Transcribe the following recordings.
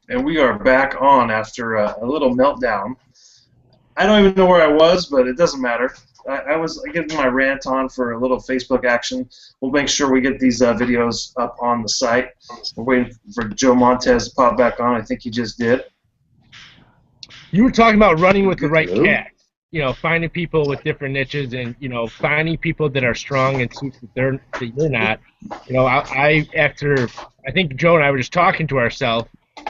And we are back on after a little meltdown. I don't even know where I was, but it doesn't matter. I was getting my rant on for a little Facebook action. We'll make sure we get these videos up on the site. We're waiting for Joe Montes to pop back on. I think he just did. You were talking about running with the right cat. You know, finding people with different niches, and finding people that are strong in suits that you're not. You know, I think Joe and I were just talking to ourselves,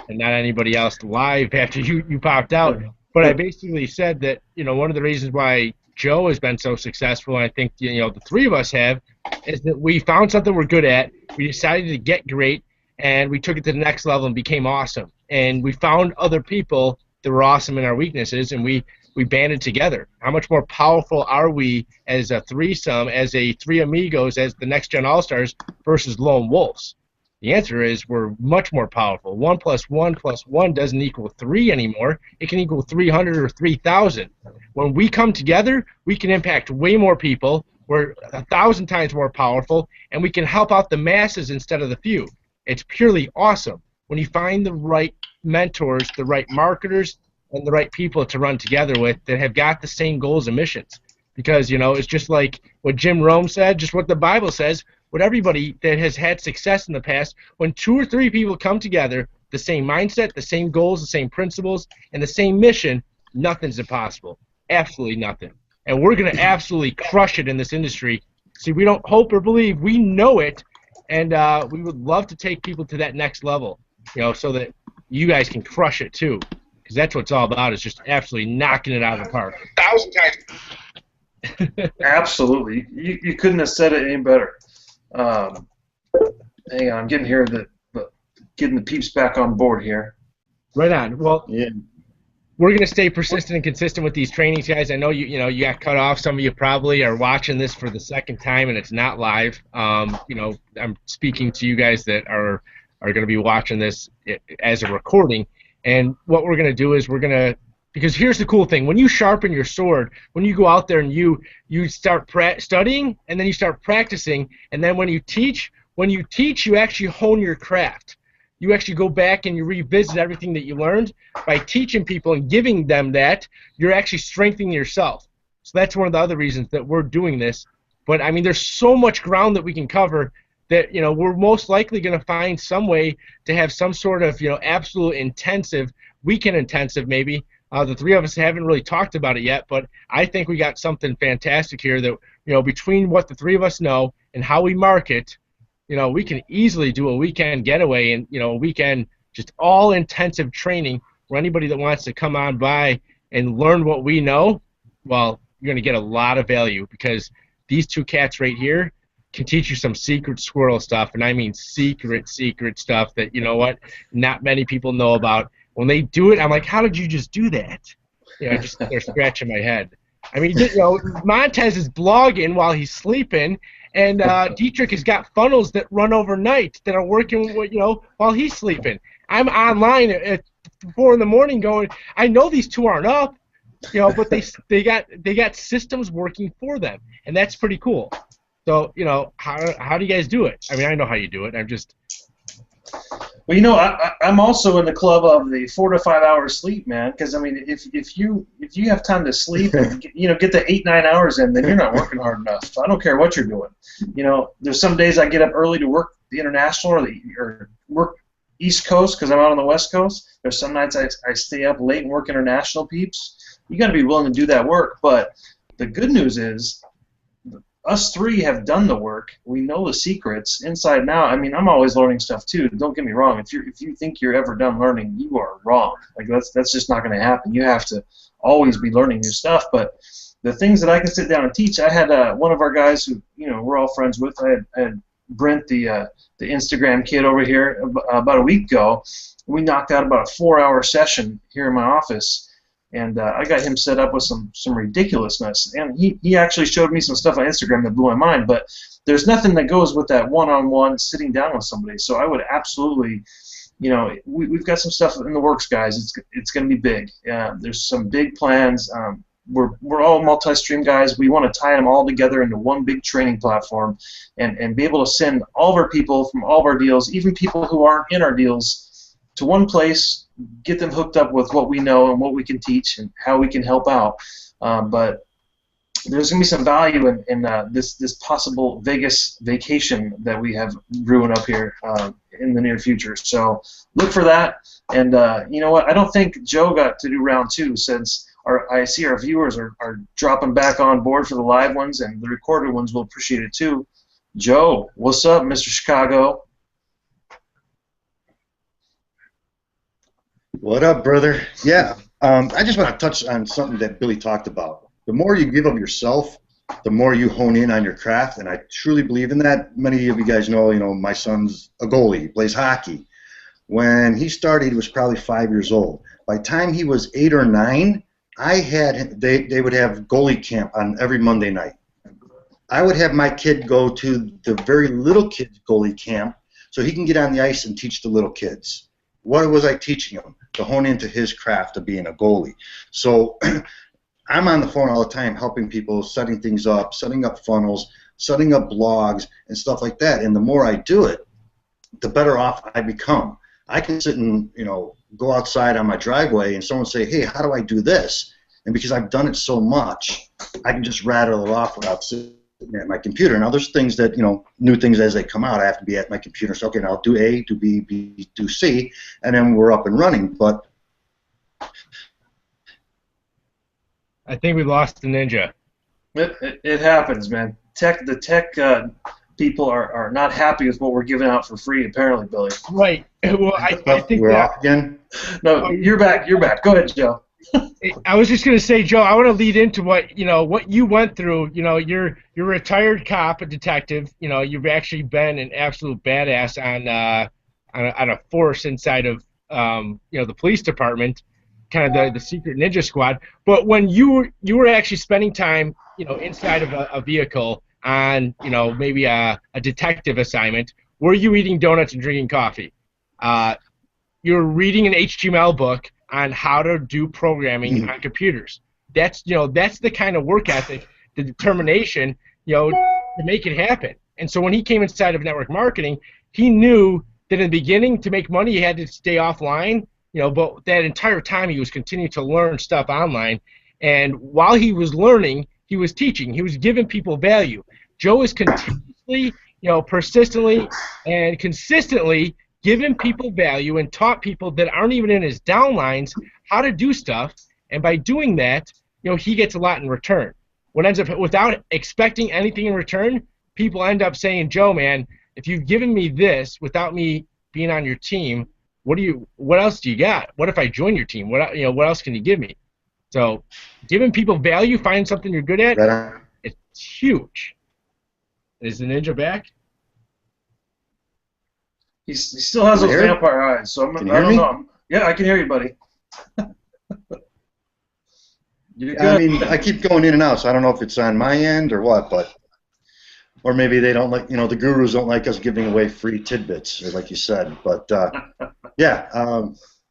and not anybody else live after you popped out. But I basically said that one of the reasons why Joe has been so successful, and I think the three of us have, is that we found something we're good at. We decided to get great, and we took it to the next level and became awesome. And we found other people that were awesome in our weaknesses, and we banded together. How much more powerful are we as a threesome, as a three amigos, as the next gen all-stars versus lone wolves? The answer is we're much more powerful. 1 + 1 + 1 doesn't equal 3 anymore. It can equal 300 or 3,000. When we come together, we can impact way more people. We're 1,000 times more powerful, and we can help out the masses instead of the few. It's purely awesome when you find the right mentors, the right marketers, and the right people to run together with that have got the same goals and missions. Because, it's just like what Jim Rome said, just what the Bible says, what everybody that has had success in the past, when 2 or 3 people come together, the same mindset, the same goals, the same principles, and the same mission, nothing's impossible. Absolutely nothing. And we're going to absolutely crush it in this industry. See, we don't hope or believe. We know it, and we would love to take people to that next level, so that you guys can crush it too. Because that's what it's all about, is just absolutely knocking it out of the park. 1,000 times. Absolutely. You couldn't have said it any better. Hang on, I'm getting getting the peeps back on board here. Right on. Well, yeah. We're going to stay persistent and consistent with these trainings, guys. I know you got cut off. Some of you probably are watching this for the second time, and it's not live. I'm speaking to you guys that are going to be watching this as a recording. And what we're going to do is because here's the cool thing. When you sharpen your sword, when you go out there and you start studying, and then you start practicing, and then when you teach, you actually hone your craft. You actually go back and you revisit everything that you learned. By teaching people and giving them that, you're actually strengthening yourself. So that's one of the other reasons that we're doing this. But, I mean, there's so much ground that we can cover that, we're most likely going to find some way to have some sort of, absolute intensive, weekend intensive maybe. The three of us haven't really talked about it yet, but I think we got something fantastic here that, between what the three of us know and how we market, we can easily do a weekend getaway and, a weekend just all intensive training for anybody that wants to come on by and learn what we know. Well, you're going to get a lot of value, because these two cats right here can teach you some secret squirrel stuff, and I mean secret stuff that, not many people know about. When they do it, I'm like, how did you just do that? They're scratching my head. I mean, Montes is blogging while he's sleeping, and Dietrich has got funnels that run overnight that are working, while he's sleeping. I'm online at 4 in the morning going, I know these two aren't up, but they got systems working for them, and that's pretty cool. So, how do you guys do it? I mean, I know how you do it. I'm just... Well, I'm also in the club of the 4 to 5 hours sleep, man. Because I mean, if you have time to sleep and get the 8-9 hours in, then you're not working hard enough. I don't care what you're doing. There's some days I get up early to work the international or work East Coast because I'm out on the West Coast. There's some nights I stay up late and work international peeps. You got to be willing to do that work. But the good news is, us three have done the work. We know the secrets inside and out. I mean, I'm always learning stuff too. Don't get me wrong. If you think you're ever done learning, you are wrong. Like that's just not going to happen. You have to always be learning new stuff. But the things that I can sit down and teach, I had one of our guys who we're all friends with. I had Brent, the Instagram kid over here, about a week ago. We knocked out about a 4-hour session here in my office. And I got him set up with some ridiculousness. And he actually showed me some stuff on Instagram that blew my mind. But there's nothing that goes with that one-on-one sitting down with somebody. So I would absolutely, we've got some stuff in the works, guys. It's going to be big. There's some big plans. We're all multi-stream guys. We want to tie them all together into one big training platform and be able to send all of our people from all of our deals, even people who aren't in our deals, to one place, get them hooked up with what we know and what we can teach and how we can help out. But there's going to be some value in this possible Vegas vacation that we have brewing up here in the near future. So look for that. And you know what? I don't think Joe got to do round 2 since I see our viewers are dropping back on board for the live ones, and the recorded ones will appreciate it too. Joe, what's up, Mr. Chicago? What up, brother? Yeah, I just want to touch on something that Billy talked about. The more you give of yourself, the more you hone in on your craft, and I truly believe in that. Many of you guys know, my son's a goalie. He plays hockey. When he started, he was probably 5 years old. By the time he was 8 or 9, they would have goalie camp on every Monday night. I would have my kid go to the very little kids goalie camp so he can get on the ice and teach the little kids. What was I teaching him? To hone into his craft of being a goalie. So I'm on the phone all the time helping people, setting things up, setting up funnels, setting up blogs and stuff like that. And the more I do it, the better off I become. I can sit and go outside on my driveway and someone say, hey, how do I do this? And because I've done it so much, I can just rattle it off without sitting at my computer. Now there's things that, new things as they come out, I have to be at my computer. So, okay, now I'll do A, do B, do C, and then we're up and running. But I think we lost the ninja. It happens, man. The tech people are not happy with what we're giving out for free, apparently, Billy. Right. Well, I think we're off again. No, you're back. You're back. Go ahead, Joe. I was just going to say, Joe, I want to lead into what you went through. You're a retired cop, a detective. You've actually been an absolute badass on a force inside of the police department, kind of the secret ninja squad. But when you were actually spending time inside of a vehicle on maybe a detective assignment, were you eating donuts and drinking coffee? You're reading an HTML book on how to do programming on computers. That's the kind of work ethic, the determination, to make it happen. And so when he came inside of network marketing, he knew that in the beginning, to make money, he had to stay offline. But that entire time he was continuing to learn stuff online, and while he was learning, he was teaching. He was giving people value. Joe is continuously, persistently and consistently giving people value and taught people that aren't even in his downlines how to do stuff. And by doing that, he gets a lot in return. What ends up, without expecting anything in return, people end up saying, Joe, man, if you've given me this without me being on your team, what else do you got? What if I join your team? What else can you give me? So giving people value, finding something you're good at, Right. It's huge. Is the ninja back? He still has those vampire eyes, so I don't know. Yeah, I can hear you, buddy. You're good. I mean, I keep going in and out, so I don't know if it's on my end or what, or maybe they don't like, the gurus don't like us giving away free tidbits, like you said. But yeah,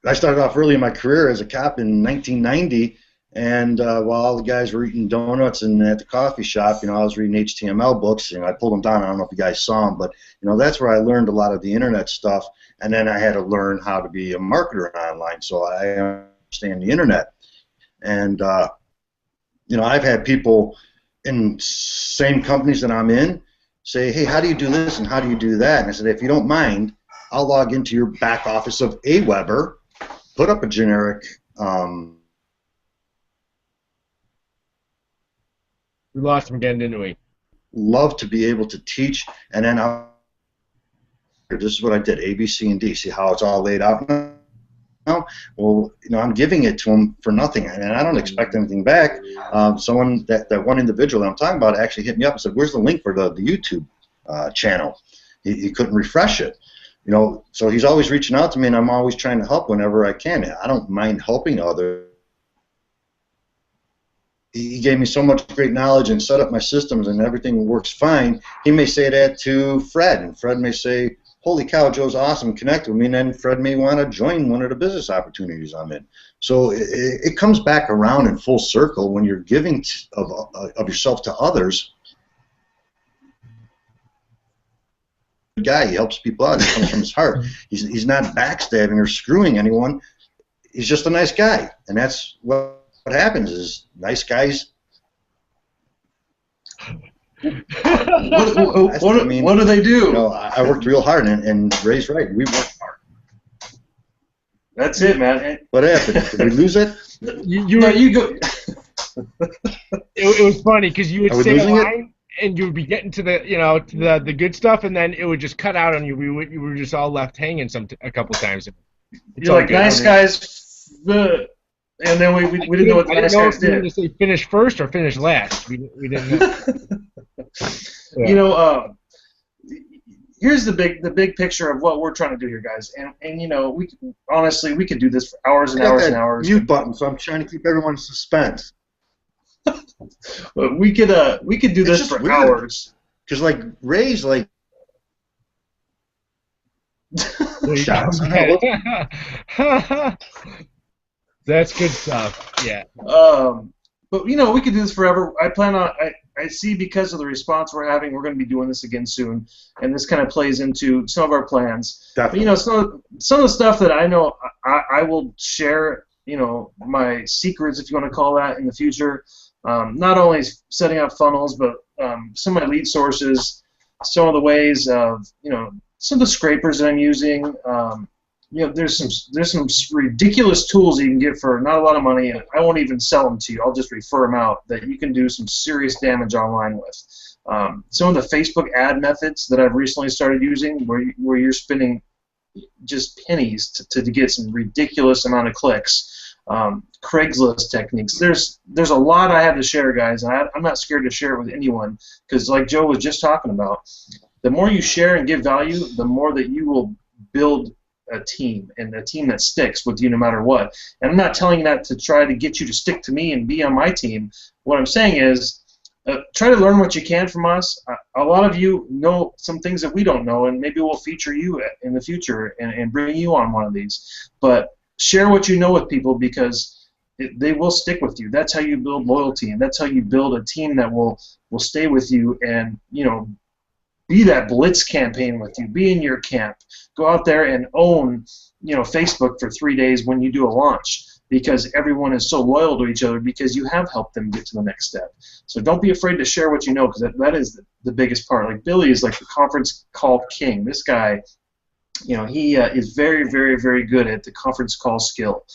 I started off early in my career as a cop in 1990, and while all the guys were eating donuts and at the coffee shop, I was reading HTML books. I pulled them down. I don't know if you guys saw them, but that's where I learned a lot of the internet stuff. And then I had to learn how to be a marketer online, so I understand the internet. And I've had people in same companies that I'm in say, hey, how do you do this and how do you do that? And I said, if you don't mind, I'll log into your back office of Aweber, put up a generic. We lost him again, didn't we? Love to be able to teach, and then this is what I did: A, B, C, and D. See how it's all laid out now? Well, I'm giving it to them for nothing, and I don't expect anything back. Someone that one individual that I'm talking about actually hit me up and said, "Where's the link for the YouTube channel?" He couldn't refresh it. So he's always reaching out to me, and I'm always trying to help whenever I can. I don't mind helping others. He gave me so much great knowledge and set up my systems, and everything works fine. He may say that to Fred, and Fred may say, holy cow, Joe's awesome, connect with me, and then Fred may want to join one of the business opportunities I'm in. So it comes back around in full circle when you're giving of yourself to others. guy. He helps people out. It comes from his heart. He's not backstabbing or screwing anyone. He's just a nice guy, and that's what happens. Is nice guys. What do they do? You know, I worked real hard, and Ray's right. We worked hard. That's it, man. What happened? Did we lose it? You go. It was funny because you would Are we say a losing it? line and you would be getting to the good stuff, and then it would just cut out on you. We were just all left hanging a couple times. You're like, nice guys, and then we didn't know what the nice guys did. To say finish first or finish last. We didn't know. Yeah. You know, here's the big picture of what we're trying to do here, guys. And you know, we could do this for hours and hours and hours. Mute button, so I'm trying to keep everyone in suspense. But we could do this for hours. Because like Ray's like. Shots. That's good stuff. Yeah. But you know, we could do this forever. I see because of the response we're having, we're going to be doing this again soon, and this kind of plays into some of our plans. Definitely. But you know, some of the stuff that I know, I will share. You know, my secrets, if you want to call that, in the future. Not only setting up funnels, but some of my lead sources, some of the ways of, you know, some of the scrapers that I'm using. You know, there's some ridiculous tools you can get for not a lot of money, and I won't even sell them to you. I'll just refer them out that you can do some serious damage online with. Some of the Facebook ad methods that I've recently started using, where you're spending just pennies to get some ridiculous amount of clicks. Craigslist techniques. There's a lot I have to share, guys, and I'm not scared to share it with anyone, because like Joe was just talking about, the more you share and give value, the more that you will build a team, and a team that sticks with you no matter what. And I'm not telling you that to try to get you to stick to me and be on my team. What I'm saying is, try to learn what you can from us. A lot of you know some things that we don't know, and maybe we'll feature you in the future and bring you on one of these. But share what you know with people, because they will stick with you. That's how you build loyalty, and that's how you build a team that will stay with you and, you know, be that blitz campaign with you. Be in your camp. Go out there and own, you know, Facebook for 3 days when you do a launch, because everyone is so loyal to each other because you have helped them get to the next step. So don't be afraid to share what you know, because that is the biggest part. Like Billy is like the conference call king. This guy, you know, he is very, very, very good at the conference call skill,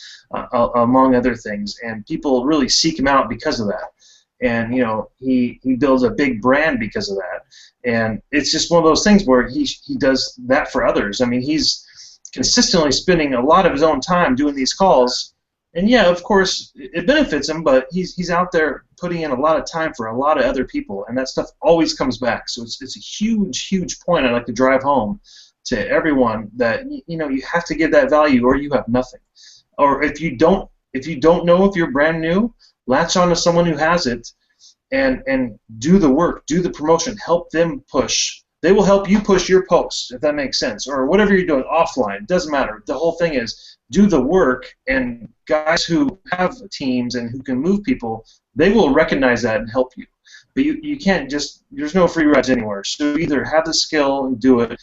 among other things, and people really seek him out because of that. And you know, he builds a big brand because of that. And it's just one of those things where he does that for others. I mean, he's consistently spending a lot of his own time doing these calls. And yeah, of course, it benefits him, but he's out there putting in a lot of time for a lot of other people, and that stuff always comes back. So it's a huge, huge point I'd like to drive home to everyone, that you know, you have to give that value or you have nothing. Or if you don't know if you're brand new, latch on to someone who has it and do the work, do the promotion, help them push. They will help you push your post, if that makes sense, or whatever you're doing offline. It doesn't matter. The whole thing is do the work, and guys who have teams and who can move people, they will recognize that and help you. But you can't just, there's no free rides anywhere. So either have the skill and do it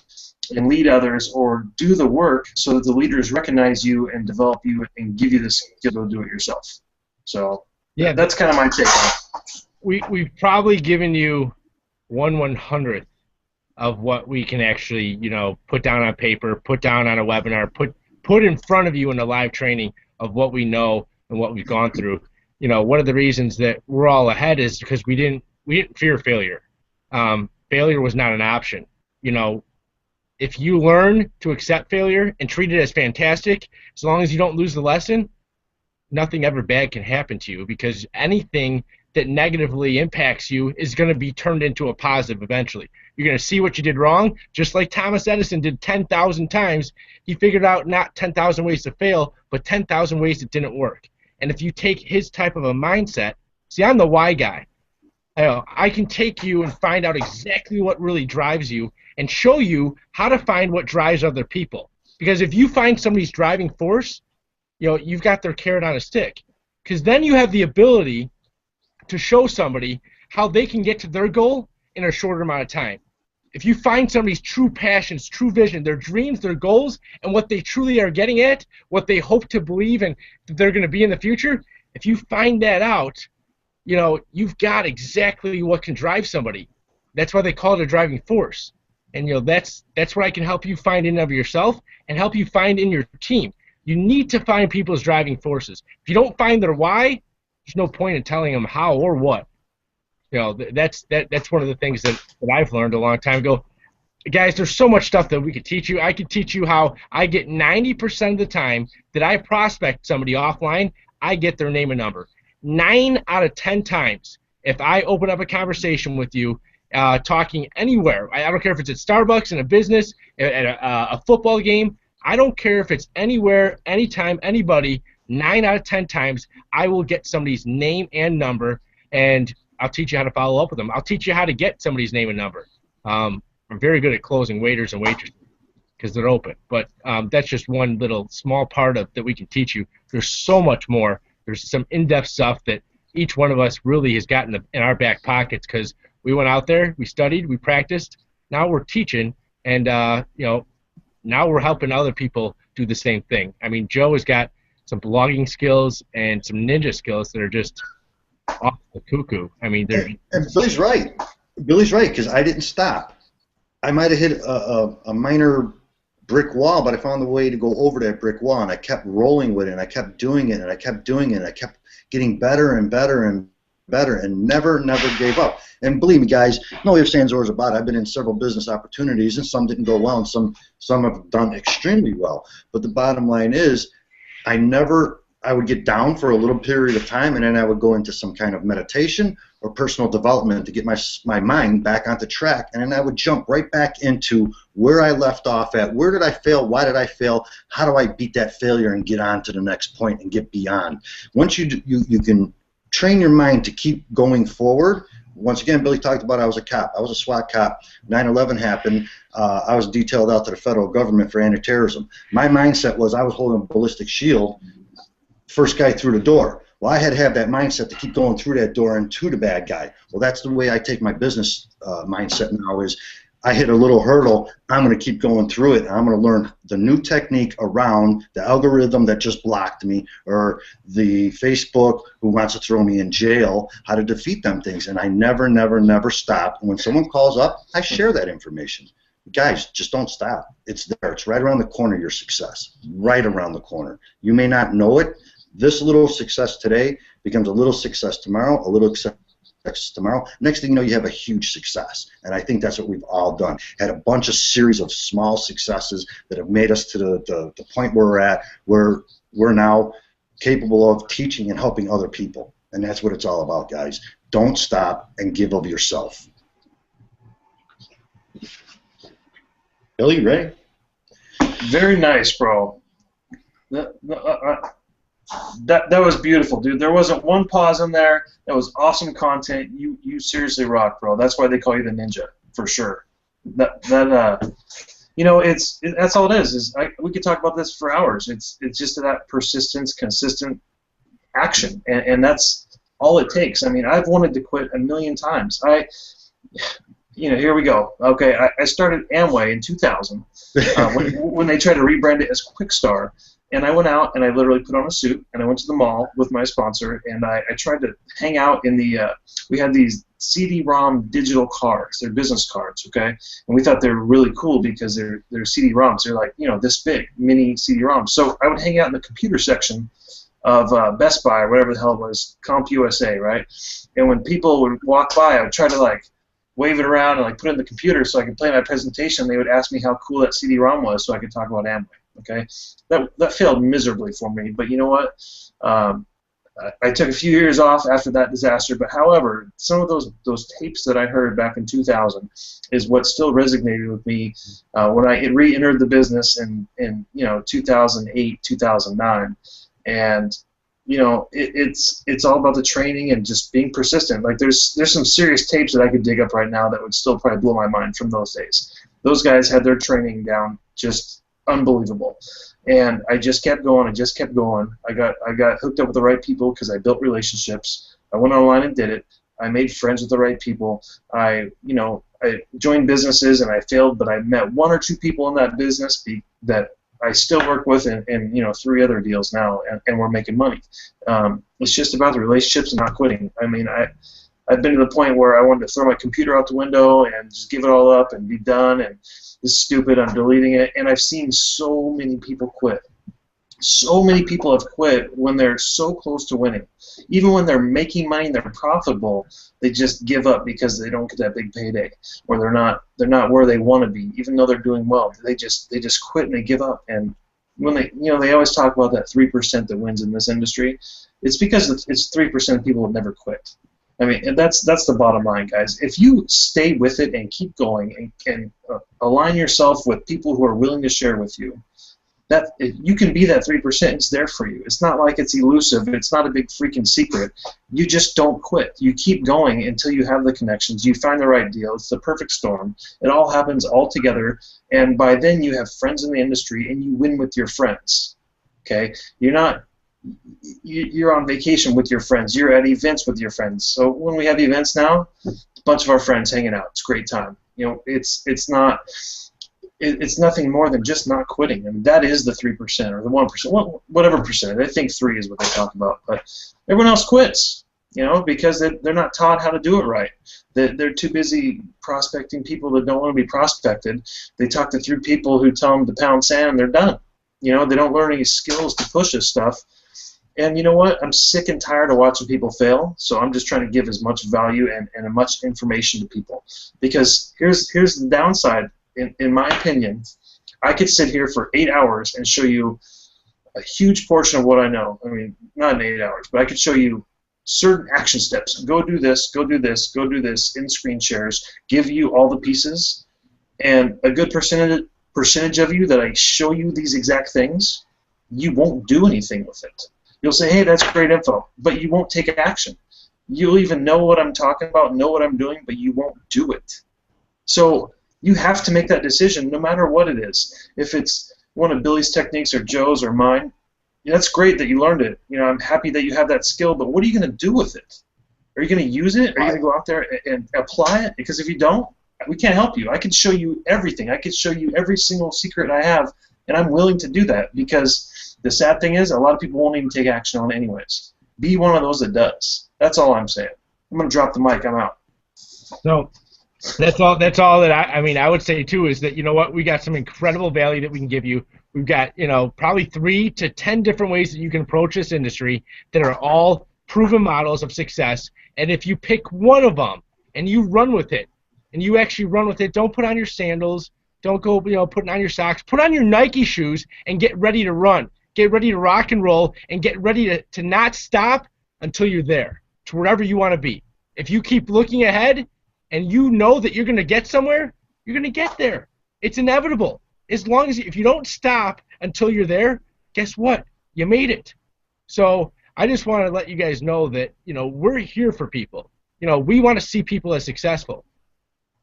and lead others, or do the work so that the leaders recognize you and develop you and give you the skill to do it yourself. So yeah, that's kind of my take on it. We've probably given you 1/100th of what we can actually, you know, put down on paper, put down on a webinar, put in front of you in a live training of what we know and what we've gone through. You know, one of the reasons that we're all ahead is because we didn't fear failure. Failure was not an option. You know, if you learn to accept failure and treat it as fantastic, as long as you don't lose the lesson, nothing ever bad can happen to you, because anything that negatively impacts you is going to be turned into a positive eventually. You're going to see what you did wrong, just like Thomas Edison did 10,000 times. He figured out not 10,000 ways to fail, but 10,000 ways that didn't work. And if you take his type of a mindset, see, I'm the why guy. I can take you and find out exactly what really drives you and show you how to find what drives other people. Because if you find somebody's driving force, you know, you've got their carrot on a stick. Because then you have the ability to show somebody how they can get to their goal in a shorter amount of time. if you find somebody's true passions, true vision, their dreams, their goals, and what they truly are getting at, what they hope to believe and they're going to be in the future, if you find that out, you know, you've got exactly what can drive somebody. That's why they call it a driving force. And, you know, that's what I can help you find in of yourself and help you find in your team. You need to find people's driving forces. If you don't find their why, there's no point in telling them how or what. You know, that's one of the things that I've learned a long time ago. Guys, there's so much stuff that we could teach you. I could teach you how I get 90% of the time that I prospect somebody offline, I get their name and number. 9 out of 10 times, if I open up a conversation with you, talking anywhere, I don't care if it's at Starbucks, in a business, at a football game, I don't care if it's anywhere, anytime, anybody, 9 out of 10 times, I will get somebody's name and number, and I'll teach you how to follow up with them. I'll teach you how to get somebody's name and number. I'm very good at closing waiters and waitresses because they're open. But that's just one little small part of that we can teach you. There's so much more. There's some in-depth stuff that each one of us really has gotten in our back pockets because we went out there, we studied, we practiced. Now we're teaching, and you know, now we're helping other people do the same thing. I mean, Joe has got some blogging skills and some ninja skills that are just off the cuckoo. I mean, they're... And Billy's right. Billy's right, because I didn't stop. I might have hit a minor brick wall, but I found a way to go over that brick wall, and I kept rolling with it, and I kept doing it, and I kept doing it, and I kept getting better and better and better, and never gave up. And believe me, guys, no ifs, ands, or ors about it. I've been in several business opportunities, and some didn't go well, and some have done extremely well. But the bottom line is, I would get down for a little period of time, and then I would go into some kind of meditation or personal development to get my mind back onto track, and then I would jump right back into where I left off at. Where did I fail? Why did I fail? How do I beat that failure and get on to the next point and get beyond? Once you can train your mind to keep going forward. Once again, Billy talked about I was a cop. I was a SWAT cop. 9/11 happened. I was detailed out to the federal government for anti-terrorism. My mindset was I was holding a ballistic shield, first guy through the door. Well, I had to have that mindset to keep going through that door and to the bad guy. Well, that's the way I take my business mindset now is I hit a little hurdle, I'm going to keep going through it, and I'm going to learn the new technique around the algorithm that just blocked me or the Facebook who wants to throw me in jail, how to defeat them things. And I never stop. When someone calls up, I share that information. Guys, just don't stop. It's there. It's right around the corner, your success. Right around the corner. You may not know it. This little success today becomes a little success tomorrow, a little success tomorrow. Next thing you know, you have a huge success. And I think that's what we've all done. Had a bunch of series of small successes that have made us to the point where we're at, where we're now capable of teaching and helping other people. And that's what it's all about, guys. Don't stop and give of yourself. Billy, Ray? Very nice, bro. That was beautiful, dude. There wasn't one pause in there. That was awesome content. You seriously rock, bro. That's why they call you the ninja, for sure. You know, that's all it is. We could talk about this for hours. It's just that persistence, consistent action, and that's all it takes. I mean, I've wanted to quit a million times. You know, here we go. Okay, I started Amway in 2000 when they tried to rebrand it as Quickstar. And I went out and I literally put on a suit and I went to the mall with my sponsor and I tried to hang out in the we had these CD-ROM digital cards, they're business cards, okay? And we thought they were really cool because they're CD-ROMs. They're like, you know, this big, mini CD-ROMs. So I would hang out in the computer section of Best Buy or whatever the hell it was, CompUSA, right? And when people would walk by, I would try to like wave it around and like put it in the computer so I could play my presentation. They would ask me how cool that CD-ROM was so I could talk about Amway. Okay, that failed miserably for me, but you know what? I took a few years off after that disaster. But however, some of those tapes that I heard back in 2000 is what still resonated with me when I re-entered the business in 2008, 2009, and you know it's all about the training and just being persistent. Like there's some serious tapes that I could dig up right now that would still probably blow my mind from those days. Those guys had their training down just unbelievable, and I just kept going. I got hooked up with the right people because I built relationships. I went online and did it. I made friends with the right people. I I joined businesses and I failed, but I met one or two people in that business that I still work with, and 3 other deals now, and we're making money. It's just about the relationships and not quitting. I mean, I've been to the point where I wanted to throw my computer out the window and just give it all up and be done, and this is stupid, I'm deleting it. And I've seen so many people quit. So many people have quit when they're so close to winning. Even when they're making money and they're profitable, they just give up because they don't get that big payday, or they're not where they want to be, even though they're doing well. They just quit and they give up. And when they always talk about that 3% that wins in this industry, it's because it's 3% of people that never quit. I mean, and that's the bottom line, guys. If you stay with it and keep going and align yourself with people who are willing to share with you, that you can be that 3%. It's there for you. It's not like it's elusive. It's not a big freaking secret. You just don't quit. You keep going until you have the connections. You find the right deal. It's the perfect storm. It all happens all together, and by then you have friends in the industry, and you win with your friends. Okay, you're on vacation with your friends. You're at events with your friends. So when we have events now, a bunch of our friends hanging out. It's a great time. It's nothing more than just not quitting. I mean, that is the 3% or the 1%, whatever percent. I think 3 is what they talk about. But everyone else quits, because they're not taught how to do it right. They're too busy prospecting people that don't want to be prospected. They talk to 3 people who tell them to pound sand, and they're done. They don't learn any skills to push this stuff. And you know what? I'm sick and tired of watching people fail, so I'm just trying to give as much value and as much information to people. Because here's the downside. In my opinion, I could sit here for 8 hours and show you a huge portion of what I know. I mean, not in 8 hours, but I could show you certain action steps. Go do this, go do this, go do this in screen shares, give you all the pieces, and a good percentage of you that I show you these exact things, you won't do anything with it. You'll say, hey, that's great info, but you won't take action. You'll even know what I'm talking about, know what I'm doing, but you won't do it. So you have to make that decision no matter what it is. If it's one of Billy's techniques or Joe's or mine, that's great that you learned it. I'm happy that you have that skill, but what are you going to do with it? Are you going to use it? Are you going to go out there and apply it? Because if you don't, we can't help you. I can show you everything. I can show you every single secret I have, and I'm willing to do that because the sad thing is a lot of people won't even take action on it anyways. Be one of those that does. That's all I'm saying. I'm going to drop the mic. I'm out. So that's all that I would say too is that we got some incredible value that we can give you. We've got probably 3 to 10 different ways that you can approach this industry that are all proven models of success, and if you pick one of them and you run with it, and you actually run with it, don't put on your sandals, don't go putting on your socks, put on your Nike shoes and get ready to run, get ready to rock and roll, and get ready to not stop until you're there to wherever you want to be. If you keep looking ahead and you know that you're going to get somewhere, you're going to get there. It's inevitable. As long as if you don't stop until you're there, guess what? You made it. So I just want to let you guys know that we're here for people. We want to see people as successful.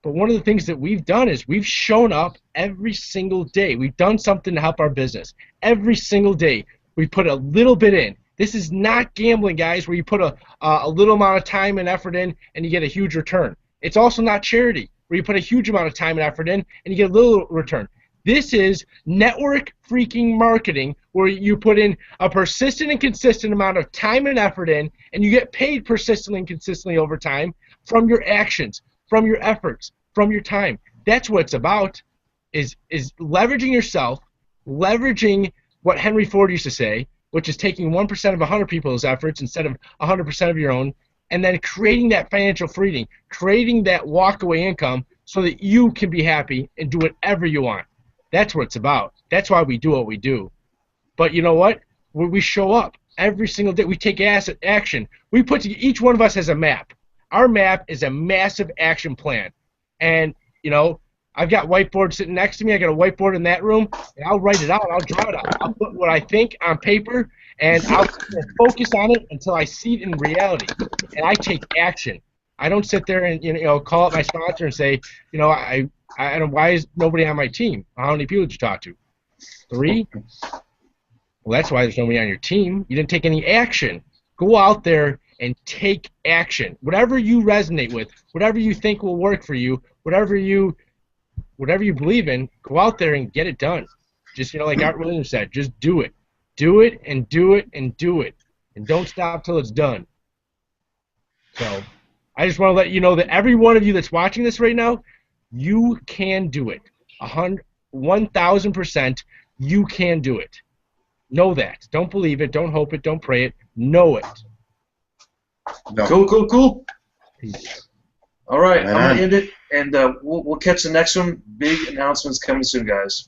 But one of the things that we've done is we've shown up every single day. We've done something to help our business. Every single day we put a little bit in. This is not gambling, guys, where you put a little amount of time and effort in and you get a huge return. It's also not charity, where you put a huge amount of time and effort in and you get a little return. This is network freaking marketing, where you put in a persistent and consistent amount of time and effort in, and you get paid persistently and consistently over time from your actions, from your efforts, from your time. That's what it's about, is leveraging yourself, leveraging what Henry Ford used to say, which is taking 1% of 100 people's efforts instead of 100% of your own, and then creating that financial freedom, creating that walkaway income so that you can be happy and do whatever you want. That's what it's about. That's why we do what we do. But you know what? We show up every single day. We take action. We put each one of us has a map. Our map is a massive action plan. And, I've got whiteboard sitting next to me. I got a whiteboard in that room, and I'll write it out. I'll draw it out. I'll put what I think on paper, and I'll focus on it until I see it in reality. And I take action. I don't sit there and call up my sponsor and say, I don't. Why is nobody on my team? How many people did you talk to? 3? Well, that's why there's nobody on your team. You didn't take any action. Go out there and take action. Whatever you resonate with, whatever you think will work for you, whatever you believe in, go out there and get it done. Just, like Art Williams said, just do it. Do it and do it and do it. And don't stop till it's done. So I just want to let you know that every one of you that's watching this right now, you can do it. 1,000% you can do it. Know that. Don't believe it. Don't hope it. Don't pray it. Know it. No. Cool. All right, Right I'm on. going to end it, and we'll catch the next one. Big announcements coming soon, guys.